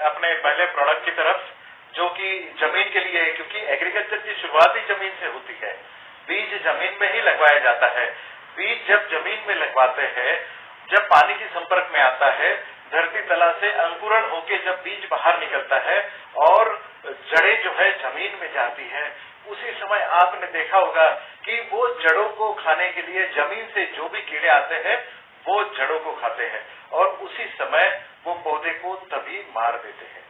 अपने पहले प्रोडक्ट की तरफ, जो कि जमीन के लिए है, क्योंकि एग्रीकल्चर की शुरुआत ही जमीन से होती है। बीज जमीन में ही लगवाया जाता है। बीज जब जमीन में लगवाते हैं, जब पानी के संपर्क में आता है, धरती तला से अंकुरण होके जब बीज बाहर निकलता है और जड़ें जो है जमीन में जाती है, उसी समय आपने देखा होगा कि वो जड़ों को खाने के लिए जमीन से जो भी कीड़े आते हैं वो जड़ों को खाते हैं और उसी समय वो पौधे को तभी मार देते हैं।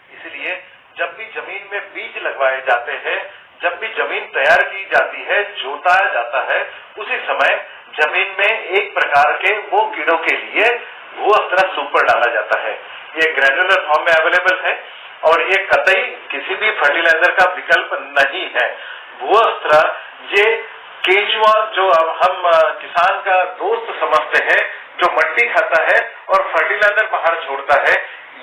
इसलिए जब भी जमीन में बीज लगवाए जाते हैं, जब भी जमीन तैयार की जाती है, जोताया जाता है, उसी समय जमीन में एक प्रकार के वो कीड़ों के लिए भूअस्त्र सुपर डाला जाता है। ये ग्रेनुलर फॉर्म में अवेलेबल है और ये कतई किसी भी फर्टिलाइजर का विकल्प नहीं है। भूअस्त्र ये केंचुआ जो अब हम किसान का दोस्त समझते हैं, जो मट्टी खाता है और फर्टिलाइजर बाहर छोड़ता है,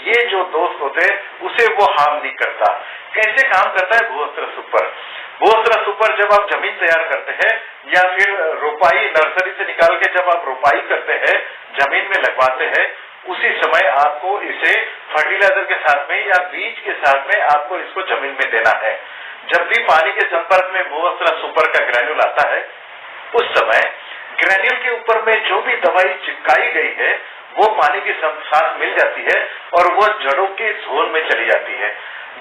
ये जो दोस्त होते हैं उसे वो हार्म नहीं करता। कैसे काम करता है भूअस्त्र सुपर? भूअस्त्र सुपर जब आप जमीन तैयार करते हैं या फिर रोपाई नर्सरी से निकाल के जब आप रोपाई करते हैं, जमीन में लगवाते हैं, उसी समय आपको इसे फर्टिलाइजर के साथ में या बीज के साथ में आपको इसको जमीन में देना है। जब भी पानी के संपर्क में भूअस्त्र सुपर का ग्रैन्यूल आता है, उस समय ग्रैन्यूल के ऊपर में जो भी दवाई चिपकाई गई है वो पानी के साथ मिल जाती है और वो जड़ों के झोल में चली जाती है।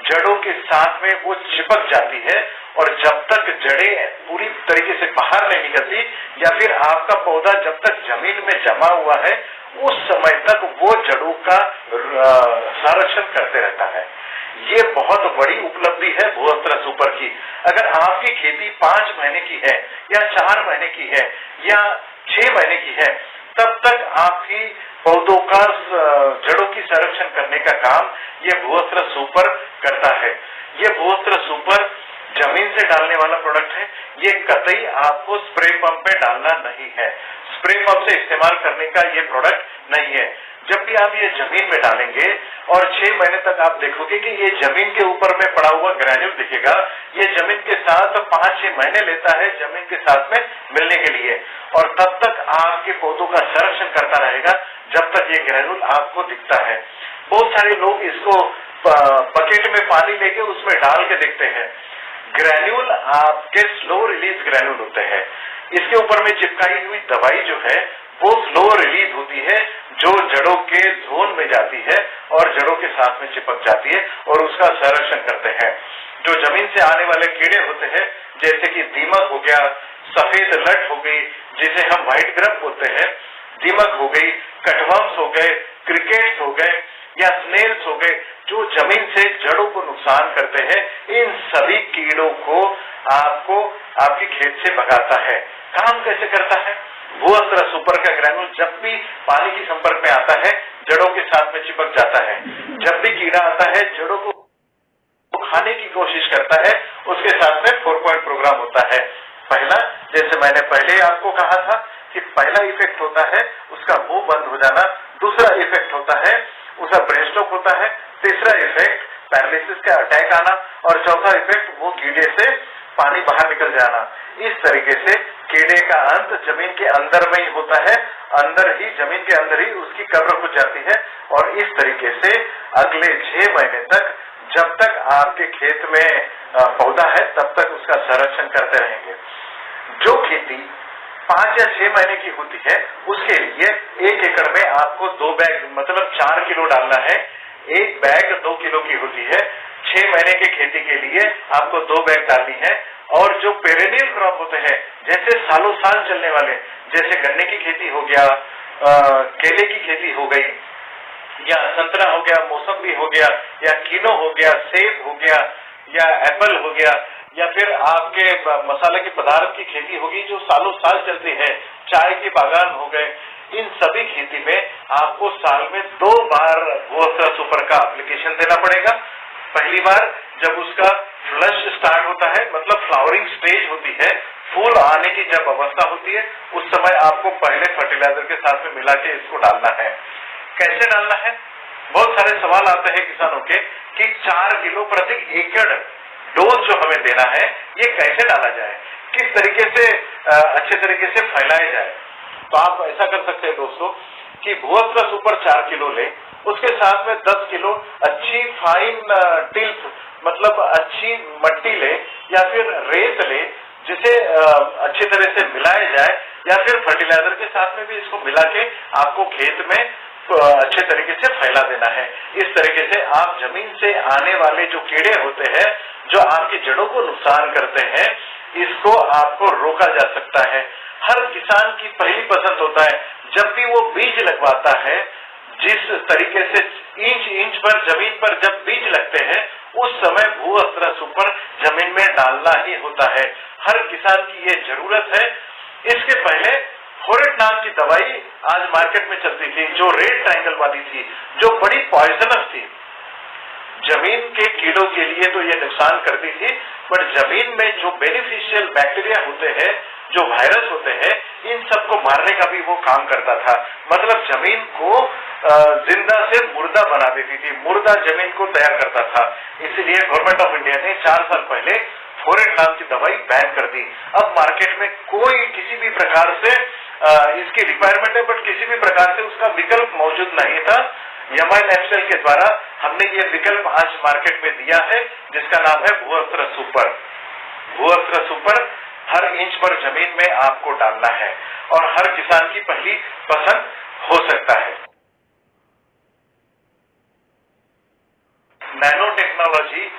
जड़ों के साथ में वो चिपक जाती है और जब तक जड़ें पूरी तरीके से बाहर नहीं निकलती या फिर आपका पौधा जब तक जमीन में जमा हुआ है, उस समय तक वो जड़ों का संरक्षण करते रहता है। ये बहुत बड़ी उपलब्धि है भूअस्त्र सुपर की। अगर आपकी खेती 5 महीने की है या 4 महीने की है या 6 महीने की है, तब तक आपकी पौधों का जड़ों की संरक्षण करने का काम ये भूअस्त्र सुपर करता है। ये भूअस्त्र सुपर जमीन से डालने वाला प्रोडक्ट है। ये कतई आपको स्प्रे पंप में डालना नहीं है। स्प्रे पंप से इस्तेमाल करने का ये प्रोडक्ट नहीं है। जब भी आप ये जमीन में डालेंगे और 6 महीने तक आप देखोगे कि ये जमीन के ऊपर में पड़ा हुआ ग्रैन्यूल दिखेगा। ये जमीन के साथ 5-6 महीने लेता है जमीन के साथ में मिलने के लिए और तब तक आपके पौधों का संरक्षण करता रहेगा जब तक ये ग्रैन्यूल आपको दिखता है। बहुत सारे लोग इसको बकेट में पानी लेके उसमें डाल के देखते हैं। ग्रैन्यूल आपके स्लो रिलीज ग्रैन्यूल होते हैं। इसके ऊपर में चिपकाई हुई दवाई जो है वो स्लो रिलीज होती है, जो जड़ों के जोन में जाती है और जड़ों के साथ में चिपक जाती है और उसका संरक्षण करते हैं। जो जमीन से आने वाले कीड़े होते हैं, जैसे कि दीमक हो गया, सफेद लट हो गई जिसे हम व्हाइट ग्रब बोलते हैं, दीमक हो गई, कटवर्म्स हो गए, क्रिकेट्स हो गए या स्नेल्स हो गए, जो जमीन से जड़ों को नुकसान करते हैं, इन सभी कीड़ों को आपको आपकी खेत से भगाता है। काम कैसे करता है? भूअस्त्र सुपर का ग्रैन्यूल जब भी पानी के संपर्क में आता है, जड़ों के साथ में चिपक जाता है। जब भी कीड़ा आता है, जड़ों को खाने की कोशिश करता है, उसके साथ में 4 पॉइंट प्रोग्राम होता है। पहला, जैसे मैंने पहले आपको कहा था कि पहला इफेक्ट होता है उसका मुंह बंद हो जाना, दूसरा इफेक्ट होता है उसका ब्रेन स्ट्रोक होता है, तीसरा इफेक्ट पैरालिसिस का अटैक आना और चौथा इफेक्ट वो कीड़े से पानी बाहर निकल जाना। इस तरीके से कीड़े का अंत जमीन के अंदर में ही होता है, अंदर ही जमीन के अंदर ही उसकी कब्र हो जाती है और इस तरीके से अगले 6 महीने तक, जब तक आपके खेत में पौधा है तब तक उसका संरक्षण करते रहेंगे। जो खेती 5 या 6 महीने की होती है उसके लिए 1 एकड़ में आपको 2 बैग मतलब 4 किलो डालना है। 1 बैग 2 किलो की होती है। 6 महीने की खेती के लिए आपको 2 बैग डालनी है। और जो पेरेनियल क्रॉप होते हैं, जैसे सालों साल चलने वाले, जैसे गन्ने की खेती हो गया, केले की खेती हो गई या संतरा हो गया, मौसम्बी हो गया या कीनो हो गया, सेब हो गया या एप्पल हो गया या फिर आपके मसाले के पदार्थ की खेती होगी जो सालों साल चलती है, चाय के बागान हो गए, इन सभी खेती में आपको साल में 2 बार भूअस्त्र सुपर का एप्लीकेशन देना पड़ेगा। पहली बार जब उसका फ्लश स्टार्ट होता है, मतलब फ्लावरिंग स्टेज होती है, फूल आने की जब अवस्था होती है, उस समय आपको पहले फर्टिलाइजर के साथ में मिला के इसको डालना है। कैसे डालना है? बहुत सारे सवाल आते हैं किसानों के कि 4 किलो प्रति एकड़ डोज जो हमें देना है ये कैसे डाला जाए, किस तरीके से अच्छे तरीके से फैलाया जाए। तो आप ऐसा कर सकते हैं दोस्तों कि भूअस्त्र सुपर 4 किलो ले, उसके साथ में 10 किलो अच्छी फाइन टिल्थ मतलब अच्छी मट्टी ले या फिर रेत ले, जिसे अच्छी तरह से मिलाया जाए, या फिर फर्टिलाइजर के साथ में भी इसको मिला के आपको खेत में अच्छे तरीके से फैला देना है। इस तरीके से आप जमीन से आने वाले जो कीड़े होते हैं, जो आपकी जड़ों को नुकसान करते हैं, इसको आपको रोका जा सकता है। हर किसान की पहली पसंद होता है जब भी वो बीज लगवाता है, जिस तरीके से इंच इंच पर जमीन पर जब बीज लगते हैं, उस समय भू अस्त्र सुपर जमीन में डालना ही होता है। हर किसान की ये जरूरत है। इसके पहले फोरेट नाम की दवाई आज मार्केट में चलती थी, जो रेड ट्रायंगल वाली थी, जो बड़ी पॉइजनस थी। जमीन के कीड़ों के लिए तो ये नुकसान करती थी, बट जमीन में जो बेनिफिशियल बैक्टीरिया होते हैं, जो वायरस होते हैं, इन सबको मारने का भी वो काम करता था। मतलब जमीन को जिंदा से मुर्दा बना देती थी, मुर्दा जमीन को तैयार करता था। इसलिए गवर्नमेंट ऑफ इंडिया ने 4 साल पहले फोरेट नाम की दवाई बैन कर दी। अब मार्केट में कोई किसी भी प्रकार से इसकी रिक्वायरमेंट है, बट किसी भी प्रकार से उसका विकल्प मौजूद नहीं था। यमाइन एफसेल के द्वारा हमने ये विकल्प आज मार्केट में दिया है, जिसका नाम है भू अस्त्र सुपर। भू अस्त्र सुपर हर इंच पर जमीन में आपको डालना है और हर किसान की पहली पसंद हो सकता है। Nano technology